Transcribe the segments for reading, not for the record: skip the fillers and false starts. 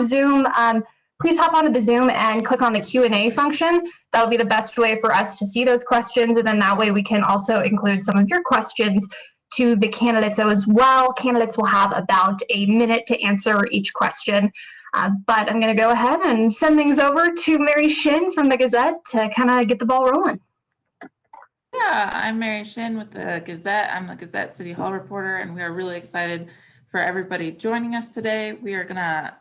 Zoom, please hop onto the Zoom and click on the Q&A function. That'll be the best way for us to see those questions, and then that way we can also include some of your questions to the candidates as well. Candidates will have about a minute to answer each question. But I'm going to go ahead and send things over to Mary Shin from the Gazette to kind of get the ball rolling. Yeah, I'm Mary Shin with the Gazette. I'm the Gazette City Hall reporter, and we are really excited for everybody joining us today. We are going to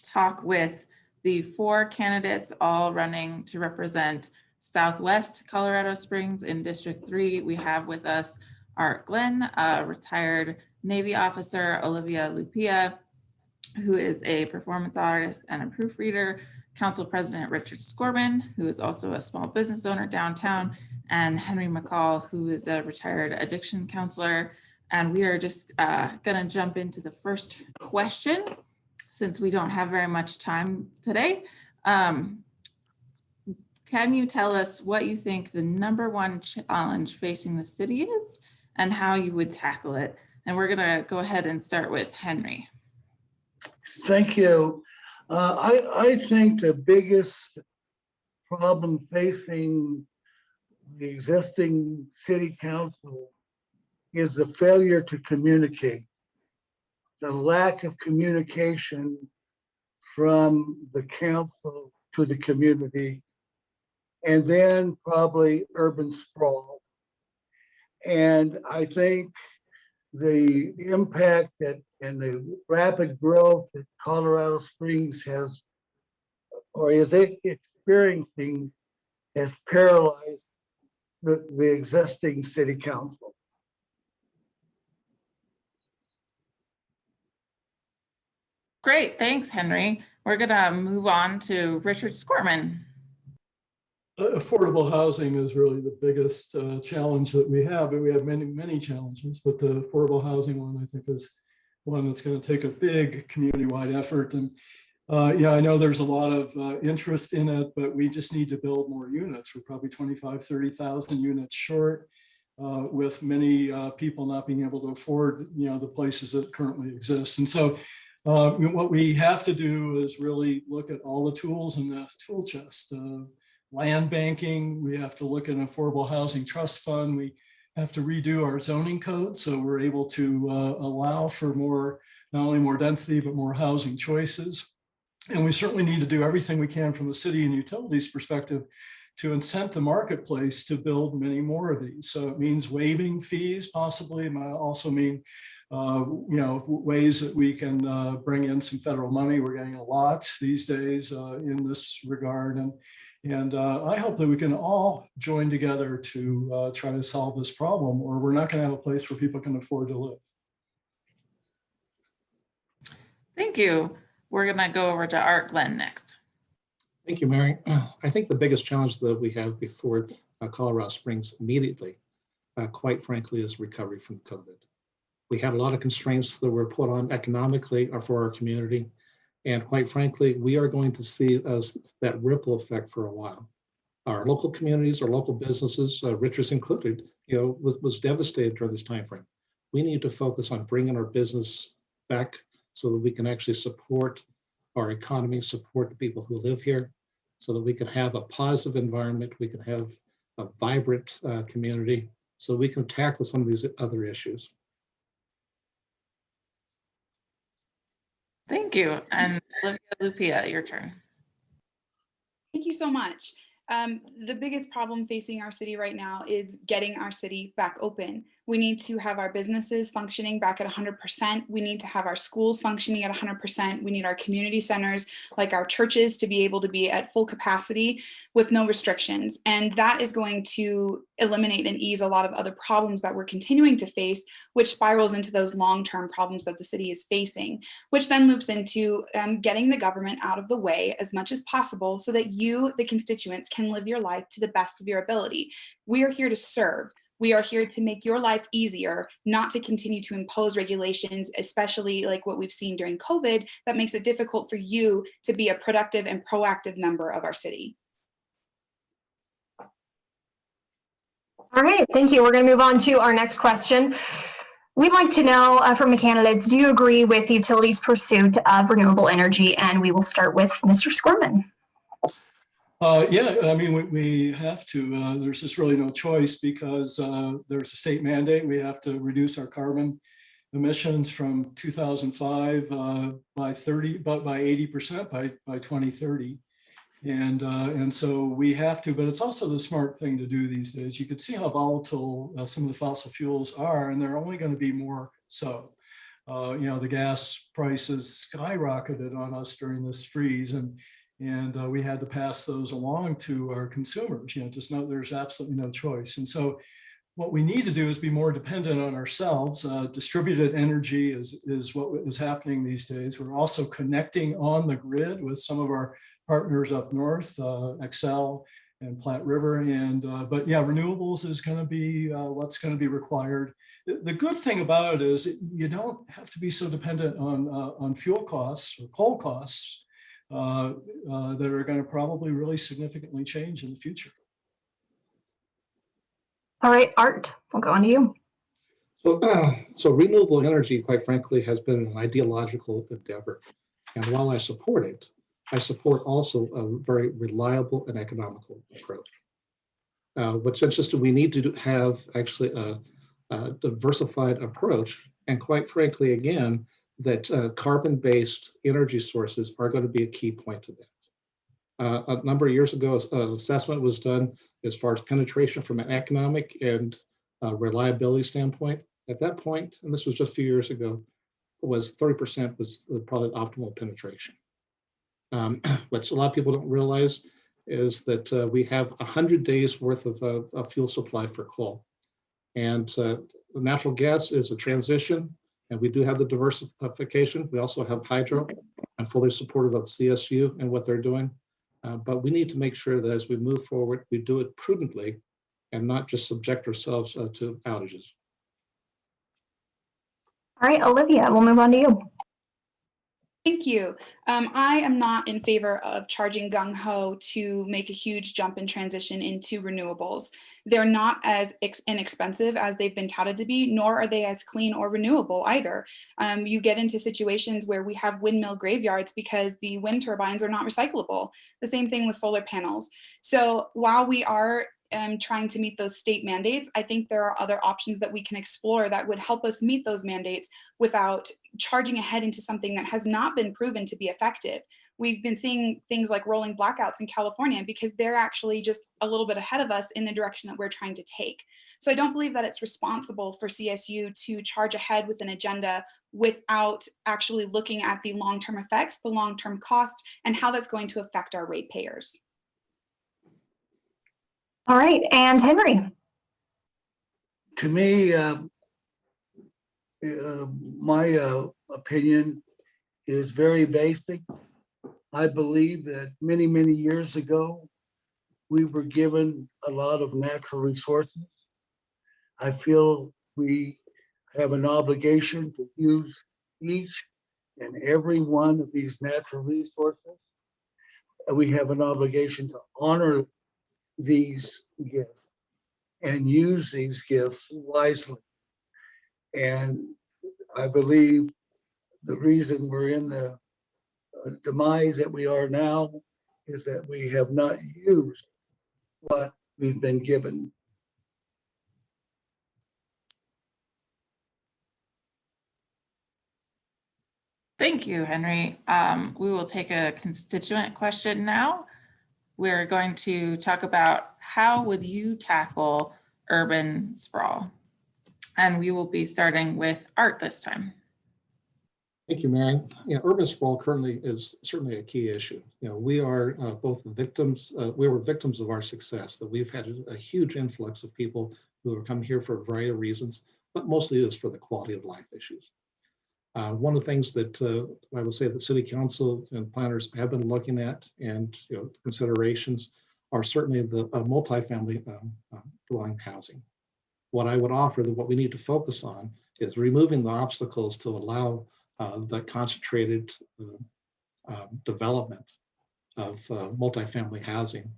talk with the 4 candidates all running to represent Southwest Colorado Springs in District 3. We have with us Art Glenn, a retired Navy officer, Olivia Lupia, who is a performance artist and a proofreader, Council President Richard Scorman, who is also a small business owner downtown, and Henry McCall, who is a retired addiction counselor. And we are just gonna jump into the first question since we don't have very much time today. Can you tell us what you think the #1 challenge facing the city is and how you would tackle it? And we're gonna go ahead and start with Henry. Thank you. I think the biggest problem facing the existing city council is the failure to communicate, the lack of communication from the council to the community, and then probably urban sprawl. And I think the impact that and the rapid growth that Colorado Springs has or is experiencing has paralyzed the existing city council. Great, thanks, Henry. We're gonna move on to Richard Scorman. Affordable housing is really the biggest challenge that we have, but we have many challenges, but the affordable housing one, I think, is one that's going to take a big community-wide effort. And yeah, I know there's a lot of interest in it, but we just need to build more units. We're probably 25,000-30,000 units short, with many people not being able to afford, the places that currently exist. And so what we have to do is really look at all the tools in the tool chest. Land banking, we have to look at an affordable housing trust fund. We have to redo our zoning code so we're able to allow for more, not only more density, but more housing choices. And we certainly need to do everything we can from the city and utilities perspective to incent the marketplace to build many more of these. So it means waiving fees, possibly. It might also mean ways that we can bring in some federal money. We're getting a lot these days in this regard. And I hope that we can all join together to try to solve this problem, or we're not going to have a place where people can afford to live. Thank you. We're going to go over to Art Glenn next. Thank you, Mary. I think the biggest challenge that we have before Colorado Springs immediately, quite frankly, is recovery from COVID. We had a lot of constraints that were put on economically or for our community. And quite frankly, we are going to see that ripple effect for a while. Our local communities, our local businesses, Richards included, was devastated during this time frame. We need to focus on bringing our business back so that we can actually support our economy, support the people who live here, so that we can have a positive environment, we can have a vibrant community, so we can tackle some of these other issues. Thank you. And Olivia Lupia, your turn. Thank you so much. The biggest problem facing our city right now is getting our city back open. We need to have our businesses functioning back at 100%. We need to have our schools functioning at 100%. We need our community centers, like our churches, to be able to be at full capacity with no restrictions. And that is going to eliminate and ease a lot of other problems that we're continuing to face, which spirals into those long-term problems that the city is facing, which then loops into getting the government out of the way as much as possible so that you, the constituents, can live your life to the best of your ability. We are here to serve. We are here to make your life easier, not to continue to impose regulations, especially like what we've seen during COVID, that makes it difficult for you to be a productive and proactive member of our city. All right, thank you. We're going to move on to our next question. We'd like to know from the candidates, do you agree with the utilities' pursuit of renewable energy? And we will start with Mr. Scorman. Yeah, I mean, we have to. There's just really no choice because there's a state mandate. We have to reduce our carbon emissions from 2005 by 80% by 2030. And so we have to, but it's also the smart thing to do these days. You can see how volatile some of the fossil fuels are, and they're only going to be more so. The gas prices skyrocketed on us during this freeze, and we had to pass those along to our consumers. There's absolutely no choice. And so what we need to do is be more dependent on ourselves. Distributed energy is what is happening these days. We're also connecting on the grid with some of our partners up north, Excel and Platte River. But yeah, renewables is going to be what's going to be required. The good thing about it is you don't have to be so dependent on fuel costs or coal costs that are going to probably really significantly change in the future. All right, Art, we'll go on to you. So renewable energy, quite frankly, has been an ideological endeavor. And while I support it, I support also a very reliable and economical approach. What's interesting, we need to have actually a diversified approach. And quite frankly, again, that carbon-based energy sources are going to be a key point to that. A number of years ago, an assessment was done as far as penetration from an economic and reliability standpoint. At that point, and this was just a few years ago, was 30% was probably optimal penetration. What a lot of people don't realize is that we have 100 days worth of fuel supply for coal. And natural gas is a transition, and we do have the diversification. We also have hydro. I'm fully supportive of CSU and what they're doing. But we need to make sure that as we move forward, we do it prudently and not just subject ourselves to outages. All right, Olivia, we'll move on to you. Thank you. I am not in favor of charging gung-ho to make a huge jump and transition into renewables. They're not as inexpensive as they've been touted to be, nor are they as clean or renewable either. You get into situations where we have windmill graveyards because the wind turbines are not recyclable. The same thing with solar panels. So while we are trying to meet those state mandates, I think there are other options that we can explore that would help us meet those mandates without charging ahead into something that has not been proven to be effective. We've been seeing things like rolling blackouts in California because they're actually just a little bit ahead of us in the direction that we're trying to take. So I don't believe that it's responsible for CSU to charge ahead with an agenda without actually looking at the long-term effects, the long-term costs, and how that's going to affect our ratepayers. All right, and Henry. To me, my opinion is very basic. I believe that many, many years ago, we were given a lot of natural resources. I feel we have an obligation to use each and every one of these natural resources. We have an obligation to honor these gifts and use these gifts wisely. And I believe the reason we're in the demise that we are now is that we have not used what we've been given. Thank you, Henry. We will take a constituent question now. We're going to talk about how would you tackle urban sprawl? And we will be starting with Art this time. Thank you, Mary. Yeah, urban sprawl currently is certainly a key issue. We are both victims, we were victims of our success, that we've had a huge influx of people who have come here for a variety of reasons, but mostly it is for the quality of life issues. One of the things that I would say that City Council and planners have been looking at and considerations are certainly the multifamily dwelling housing. What I would offer, that what we need to focus on is removing the obstacles to allow the concentrated development of multifamily housing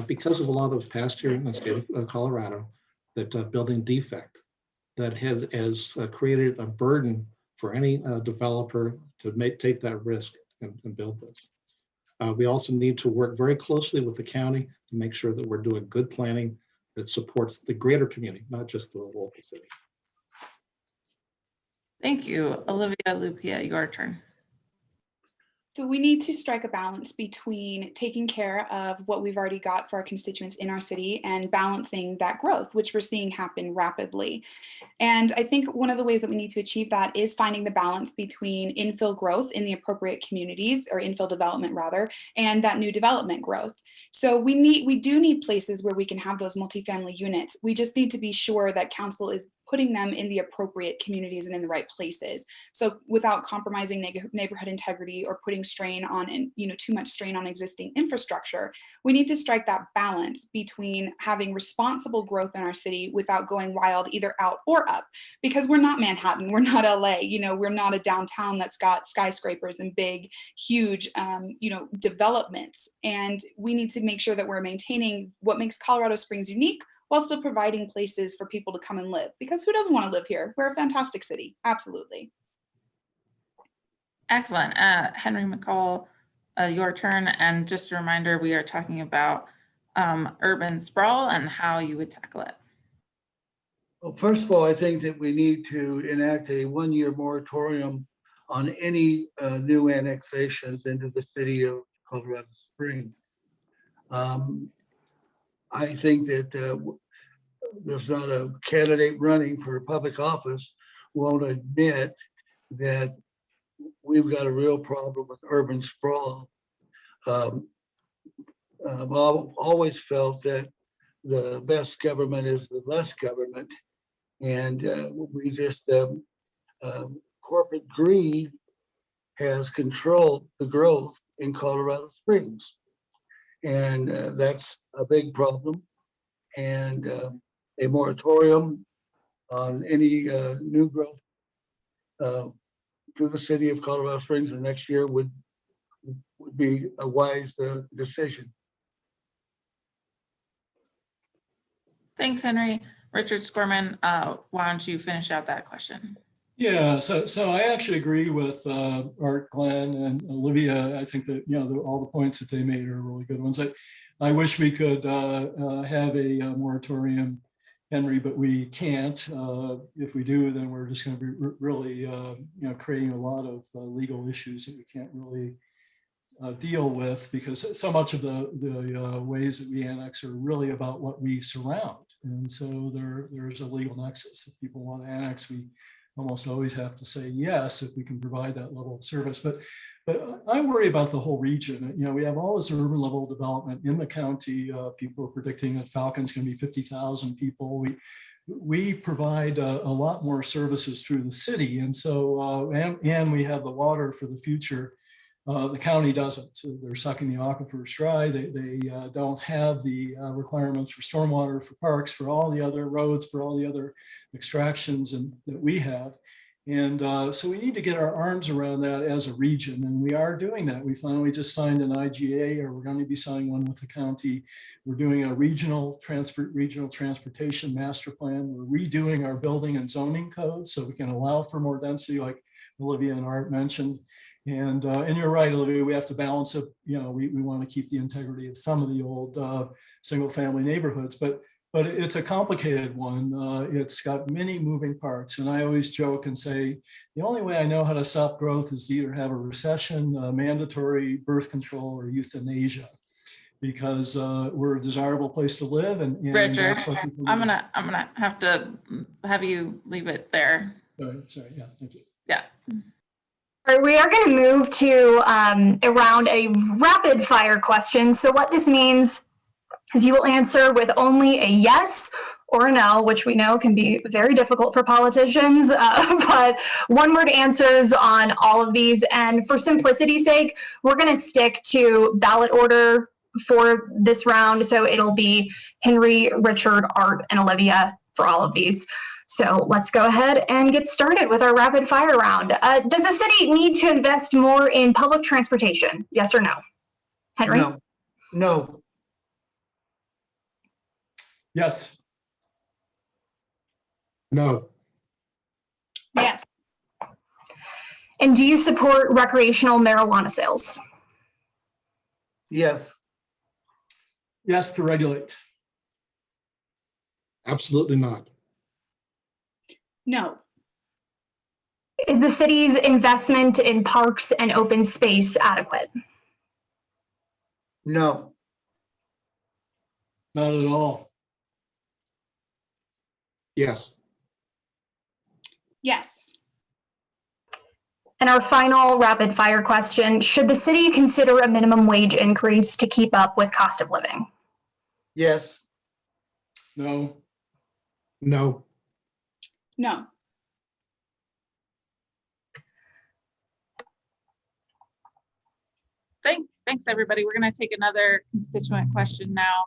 because of a lot of those passed here in the state of Colorado, that building defect that has created a burden for any developer to take that risk and build this. We also need to work very closely with the county to make sure that we're doing good planning that supports the greater community, not just the local city. Thank you. Olivia Lupia, your turn. So we need to strike a balance between taking care of what we've already got for our constituents in our city and balancing that growth, which we're seeing happen rapidly. And I think one of the ways that we need to achieve that is finding the balance between infill growth in the appropriate communities, or infill development rather, and that new development growth. So we do need places where we can have those multifamily units. We just need to be sure that council is putting them in the appropriate communities and in the right places. So without compromising neighborhood integrity or putting strain on, and too much strain on existing infrastructure, we need to strike that balance between having responsible growth in our city without going wild either out or up. Because we're not Manhattan, we're not LA, we're not a downtown that's got skyscrapers and big, huge, developments. And we need to make sure that we're maintaining what makes Colorado Springs unique, while still providing places for people to come and live. Because who doesn't want to live here? We're a fantastic city, absolutely. Excellent. Henry McCall, your turn. And just a reminder, we are talking about urban sprawl and how you would tackle it. Well, first of all, I think that we need to enact a one-year moratorium on any new annexations into the city of Colorado Springs. I think that there's not a candidate running for public office who won't admit that we've got a real problem with urban sprawl. I've always felt that the best government is the less government, and we just corporate greed has controlled the growth in Colorado Springs, and that's a big problem. And a moratorium on any new growth to the city of Colorado Springs the next year would be a wise decision. Thanks, Henry. Richard Scorman, why don't you finish out that question? Yeah, so I actually agree with Art, Glenn, and Olivia. I think that all the points that they made are really good ones. I wish we could have a moratorium, Henry, but we can't. If we do, then we're just going to be really creating a lot of legal issues that we can't really deal with, because so much of the ways that we annex are really about what we surround, and so there's a legal nexus. If people want to annex, we almost always have to say yes if we can provide that level of service. But I worry about the whole region. We have all this urban level development in the county. People are predicting that Falcon's going to be 50,000 people. We provide a lot more services through the city, and so and we have the water for the future. The county doesn't. They're sucking the aquifers dry. They don't have the requirements for stormwater, for parks, for all the other roads, for all the other extractions that we have. And so we need to get our arms around that as a region, and we are doing that. We finally just signed an IGA, or we're going to be signing one with the county. We're doing a regional transportation master plan. We're redoing our building and zoning codes so we can allow for more density, like Olivia and Art mentioned. And you're right, Olivia, we have to balance it. We want to keep the integrity of some of the old single family neighborhoods, but it's a complicated one. It's got many moving parts. And I always joke and say, the only way I know how to stop growth is to either have a recession, mandatory birth control, or euthanasia, because we're a desirable place to live. And Richard, that's what people I'm gonna have to have you leave it there. Sorry, yeah, thank you. Yeah. All right, we are going to move to around a rapid fire question. So what this means is you will answer with only a yes or a no, which we know can be very difficult for politicians, but one-word answers on all of these. And for simplicity's sake, we're going to stick to ballot order for this round. So it'll be Henry, Richard, Art, and Olivia for all of these. So let's go ahead and get started with our rapid fire round. Does the city need to invest more in public transportation? Yes or no? Henry? No. Yes. No. Yes. And do you support recreational marijuana sales? Yes. Yes, to regulate. Absolutely not. No. Is the city's investment in parks and open space adequate? No. Not at all. Yes. Yes. And our final rapid fire question, should the city consider a minimum wage increase to keep up with cost of living? Yes. No. No. No. Thanks, everybody. We're going to take another constituent question now.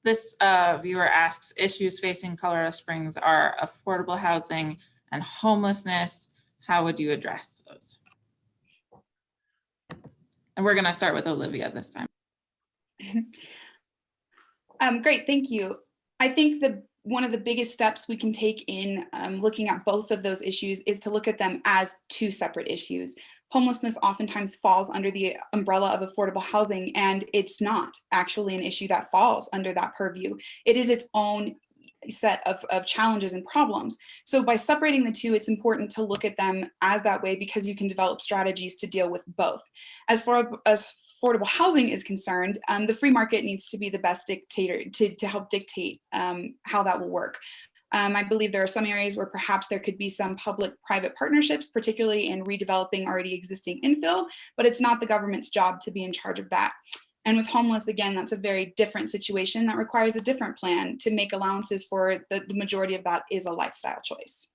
This viewer asks, issues facing Colorado Springs are affordable housing and homelessness. How would you address those? And we're going to start with Olivia this time. Great, thank you. I think one of the biggest steps we can take in looking at both of those issues is to look at them as two separate issues. Homelessness oftentimes falls under the umbrella of affordable housing, and it's not actually an issue that falls under that purview. It is its own set of challenges and problems. So by separating the two, it's important to look at them as that way, because you can develop strategies to deal with both. As far as affordable housing is concerned, the free market needs to be the best dictator to help dictate how that will work. I believe there are some areas where perhaps there could be some public-private partnerships, particularly in redeveloping already existing infill, but it's not the government's job to be in charge of that. And with homeless, again, that's a very different situation that requires a different plan to make allowances for the majority of that is a lifestyle choice.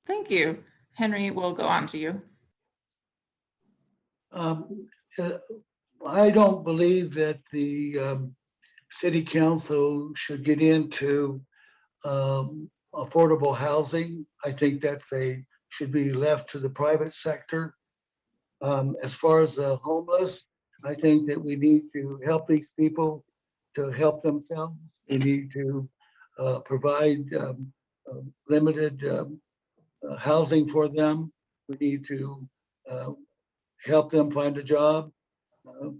Thank you. Henry, we'll go on to you. I don't believe that the city council should get into affordable housing. I think should be left to the private sector. As far as the homeless, I think that we need to help these people to help themselves. We need to provide limited housing for them. We need to help them find a job,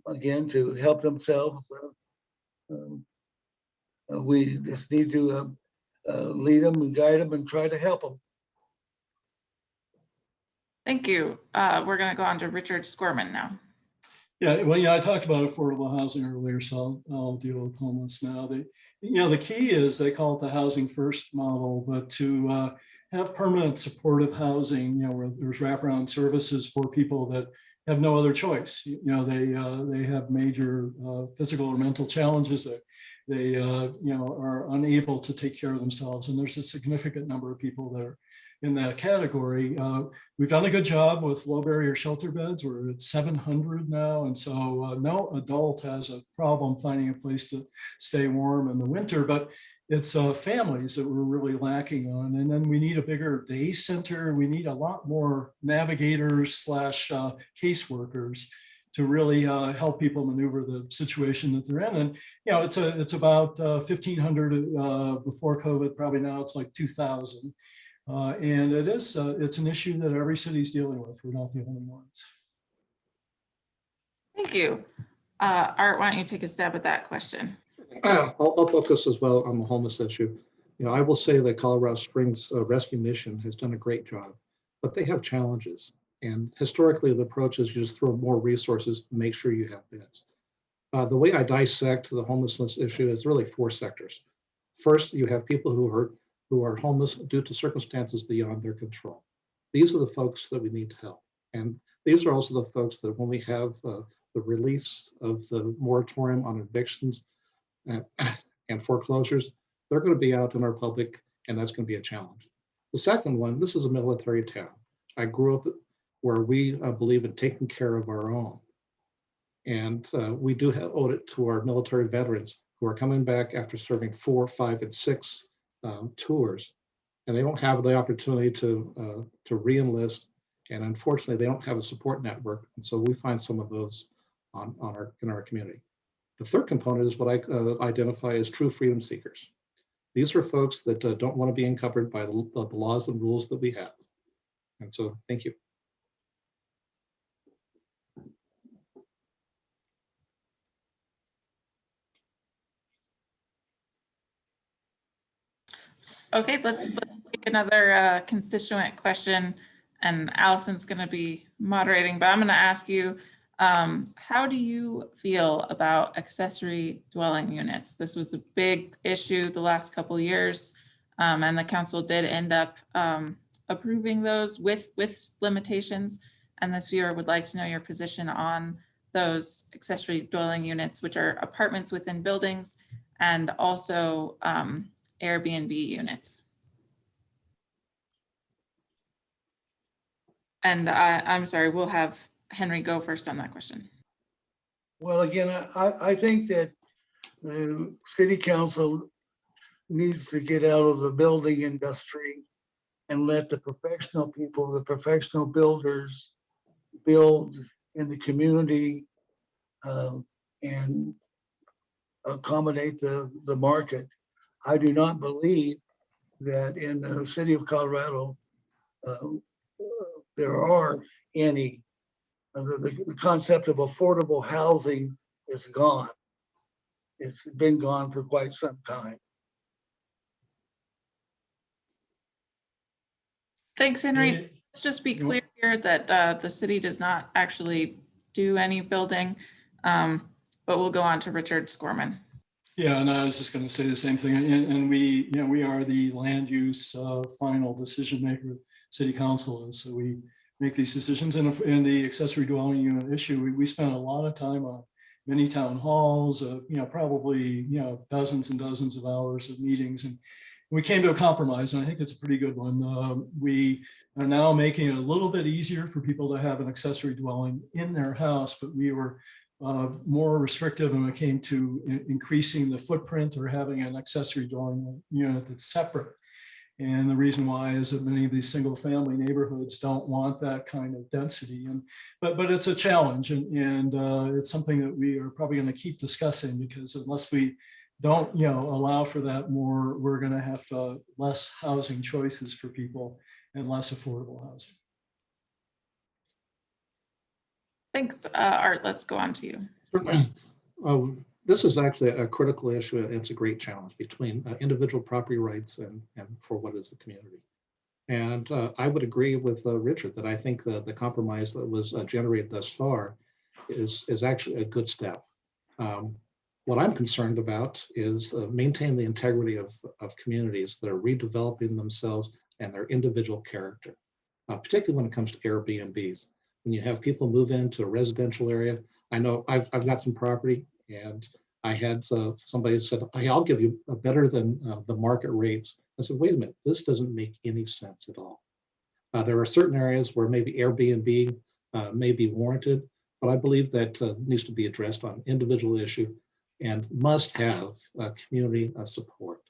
again, to help themselves. We just need to lead them and guide them and try to help them. Thank you. We're going to go on to Richard Scorman now. Yeah, well, I talked about affordable housing earlier, so I'll deal with homeless now. The key is they call it the housing first model, but to have permanent supportive housing, where there's wraparound services for people that have no other choice. They have major physical or mental challenges that they are unable to take care of themselves, and there's a significant number of people that are in that category. We've done a good job with low barrier shelter beds. We're at 700 now. And so no adult has a problem finding a place to stay warm in the winter, but it's families that we're really lacking on. And then we need a bigger day center. We need a lot more navigators / caseworkers to really help people maneuver the situation that they're in. And it's about 1,500 before COVID. Probably now it's like 2,000. And it's an issue that every city's dealing with. We're not the only ones. Thank you. Art, why don't you take a stab at that question? I'll focus as well on the homeless issue. I will say that Colorado Springs Rescue Mission has done a great job, but they have challenges. And historically, the approach is you just throw more resources, make sure you have beds. The way I dissect the homelessness issue is really 4 sectors. First, you have people who are homeless due to circumstances beyond their control. These are the folks that we need to help. And these are also the folks that when we have the release of the moratorium on evictions and foreclosures, they're going to be out in our public, and that's going to be a challenge. The second one, this is a military town. I grew up where we believe in taking care of our own. And we do owe it to our military veterans who are coming back after serving 4, 5, and 6 tours, and they don't have the opportunity to re-enlist, and unfortunately they don't have a support network, and so we find some of those in our community. The third component is what I identify as true freedom seekers. These are folks that don't want to be encumbered by the laws and rules that we have. And so, thank you. Okay, let's take another constituent question, and Allison's going to be moderating, but I'm going to ask you, how do you feel about accessory dwelling units? This was a big issue the last couple of years, and the council did end up approving those with limitations. And this viewer would like to know your position on those accessory dwelling units, which are apartments within buildings, and also Airbnb units. And I'm sorry, we'll have Henry go first on that question. Well, again, I think that the city council needs to get out of the building industry and let the professional people, the professional builders build in the community and accommodate the market. I do not believe that in the city of Colorado, there are any, the concept of affordable housing is gone. It's been gone for quite some time. Thanks, Henry. Let's just be clear here that the city does not actually do any building, but we'll go on to Richard Scorman. Yeah, and I was just going to say the same thing. And we, we are the land use final decision maker, city council, and so we make these decisions. And in the accessory dwelling unit issue, we spent a lot of time on many town halls, probably dozens and dozens of hours of meetings, and we came to a compromise, and I think it's a pretty good one. We are now making it a little bit easier for people to have an accessory dwelling in their house, but we were more restrictive when it came to increasing the footprint or having an accessory dwelling unit that's separate. And the reason why is that many of these single family neighborhoods don't want that kind of density. But it's a challenge, and it's something that we are probably going to keep discussing, because unless we don't allow for that more, we're going to have less housing choices for people and less affordable housing. Thanks, Art. Let's go on to you. This is actually a critical issue. It's a great challenge between individual property rights and for what is the community. And I would agree with Richard that I think the compromise that was generated thus far is actually a good step. What I'm concerned about is maintain the integrity of communities that are redeveloping themselves and their individual character, particularly when it comes to Airbnbs. When you have people move into a residential area, I know I've got some property, and I had somebody said, hey, I'll give you a better than the market rates. I said, wait a minute, this doesn't make any sense at all. There are certain areas where maybe Airbnb may be warranted, but I believe that needs to be addressed on individual issue and must have community support.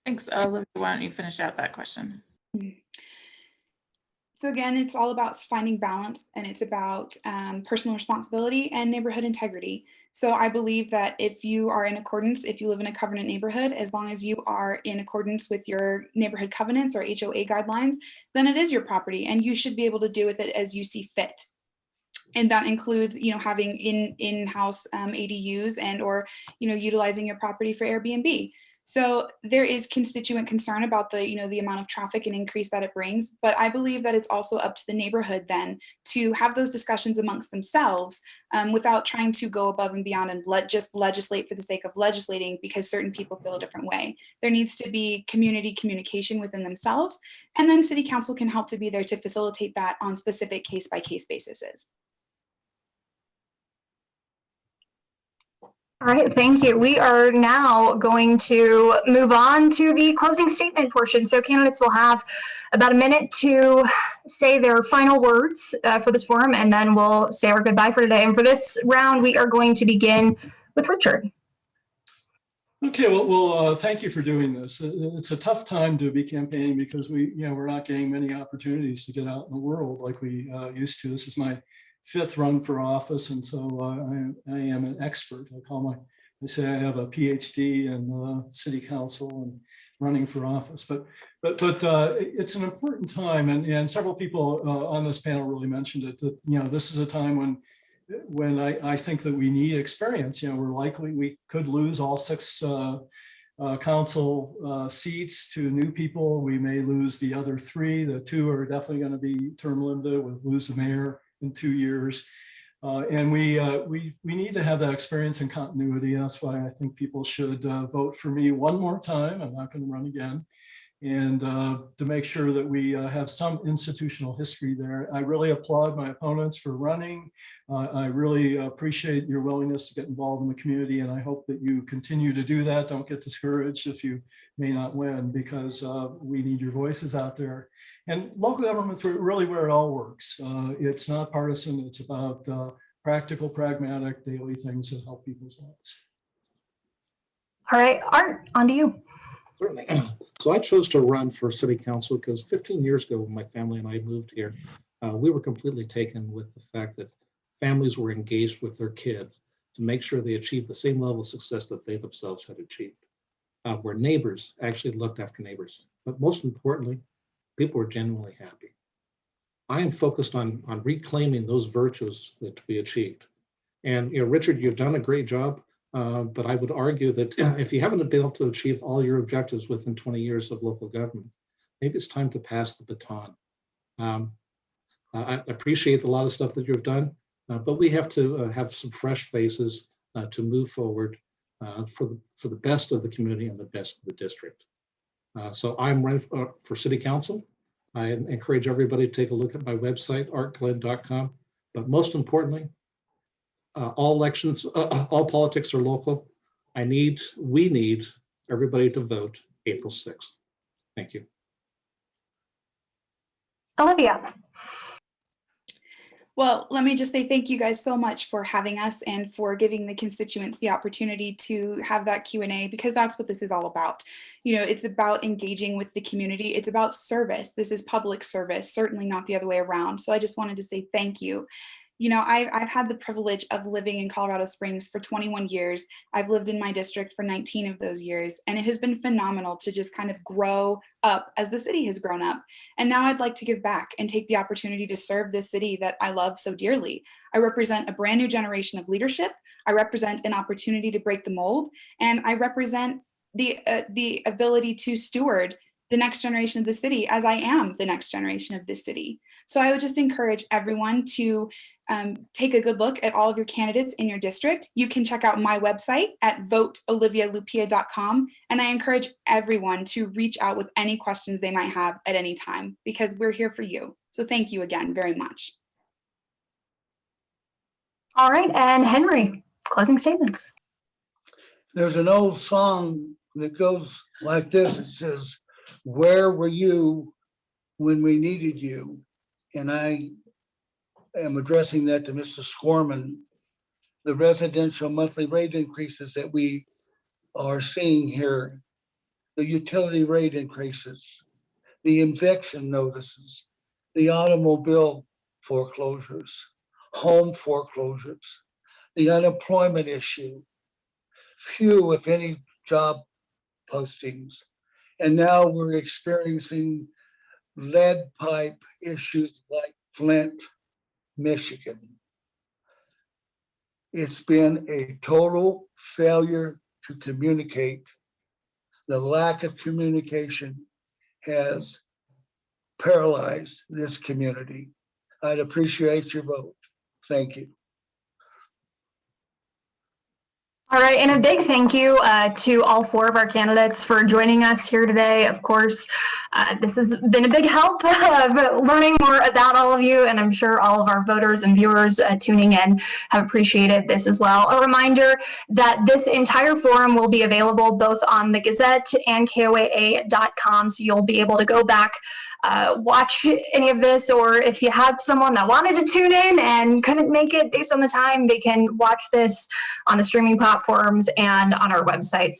Thanks, Olivia. Why don't you finish out that question? So again, it's all about finding balance, and it's about personal responsibility and neighborhood integrity. So I believe that if you are in accordance, if you live in a covenant neighborhood, as long as you are in accordance with your neighborhood covenants or HOA guidelines, then it is your property, and you should be able to do with it as you see fit. And that includes, having in-house ADUs and or, utilizing your property for Airbnb. So there is constituent concern about the amount of traffic and increase that it brings. But I believe that it's also up to the neighborhood then to have those discussions amongst themselves without trying to go above and beyond and just legislate for the sake of legislating because certain people feel a different way. There needs to be community communication within themselves. And then city council can help to be there to facilitate that on specific case-by-case basis. All right, thank you. We are now going to move on to the closing statement portion. So candidates will have about a minute to say their final words for this forum, and then we'll say our goodbye for today. And for this round, we are going to begin with Richard. Okay, well, thank you for doing this. It's a tough time to be campaigning because we're not getting many opportunities to get out in the world like we used to. This is my 5th run for office, and so I am an expert. I call I say I have a PhD in city council and running for office, but it's an important time, and several people on this panel really mentioned it, that, you know, this is a time when I think that we need experience. You know, we could lose all 6 council seats to new people. We may lose the other 3. The 2 are definitely going to be term limited. We'll lose the mayor in 2 years. And we need to have that experience and continuity. That's why I think people should vote for me one more time. I'm not going to run again. And to make sure that we have some institutional history there. I really applaud my opponents for running. I really appreciate your willingness to get involved in the community, and I hope that you continue to do that. Don't get discouraged if you may not win, because we need your voices out there. And local government's really where it all works. It's not partisan, it's about practical, pragmatic, daily things that help people's lives. All right, Art, on to you. Certainly. So I chose to run for city council because 15 years ago, when my family and I moved here, we were completely taken with the fact that families were engaged with their kids to make sure they achieved the same level of success that they themselves had achieved, where neighbors actually looked after neighbors. But most importantly, people were genuinely happy. I am focused on reclaiming those virtues that we achieved. And, you know, Richard, you've done a great job. But I would argue that if you haven't been able to achieve all your objectives within 20 years of local government, maybe it's time to pass the baton. I appreciate a lot of stuff that you've done, but we have to have some fresh faces to move forward for the best of the community and the best of the district. So I'm running for city council. I encourage everybody to take a look at my website, artglenn.com. But most importantly, all elections, all politics are local. We need everybody to vote April 6th. Thank you. Olivia. Well, let me just say thank you guys so much for having us and for giving the constituents the opportunity to have that Q&A, because that's what this is all about. You know, it's about engaging with the community. It's about service. This is public service, certainly not the other way around. So I just wanted to say thank you. You know, I've had the privilege of living in Colorado Springs for 21 years. I've lived in my district for 19 of those years, and it has been phenomenal to just kind of grow up as the city has grown up. And now I'd like to give back and take the opportunity to serve this city that I love so dearly. I represent a brand new generation of leadership. I represent an opportunity to break the mold, and I represent the ability to steward the next generation of the city, as I am the next generation of this city. So I would just encourage everyone to take a good look at all of your candidates in your district. You can check out my website at voteolivialupia.com. And I encourage everyone to reach out with any questions they might have at any time, because we're here for you. So thank you again very much. All right, and Henry, closing statements. There's an old song that goes like this. It says, "Where were you when we needed you?" And I am addressing that to Mr. Scorman. The residential monthly rate increases that we are seeing here, the utility rate increases, the eviction notices, the automobile foreclosures, home foreclosures, the unemployment issue, few, if any, job postings. And now we're experiencing lead pipe issues like Flint, Michigan. It's been a total failure to communicate. The lack of communication has paralyzed this community. I'd appreciate your vote. Thank you. All right, and a big thank you to all 4 of our candidates for joining us here today. Of course, this has been a big help of learning more about all of you, and I'm sure all of our voters and viewers tuning in have appreciated this as well. A reminder that this entire forum will be available both on the Gazette and KOAA.com, so you'll be able to go back, watch any of this, or if you have someone that wanted to tune in and couldn't make it based on the time, they can watch this on the streaming platforms and on our websites.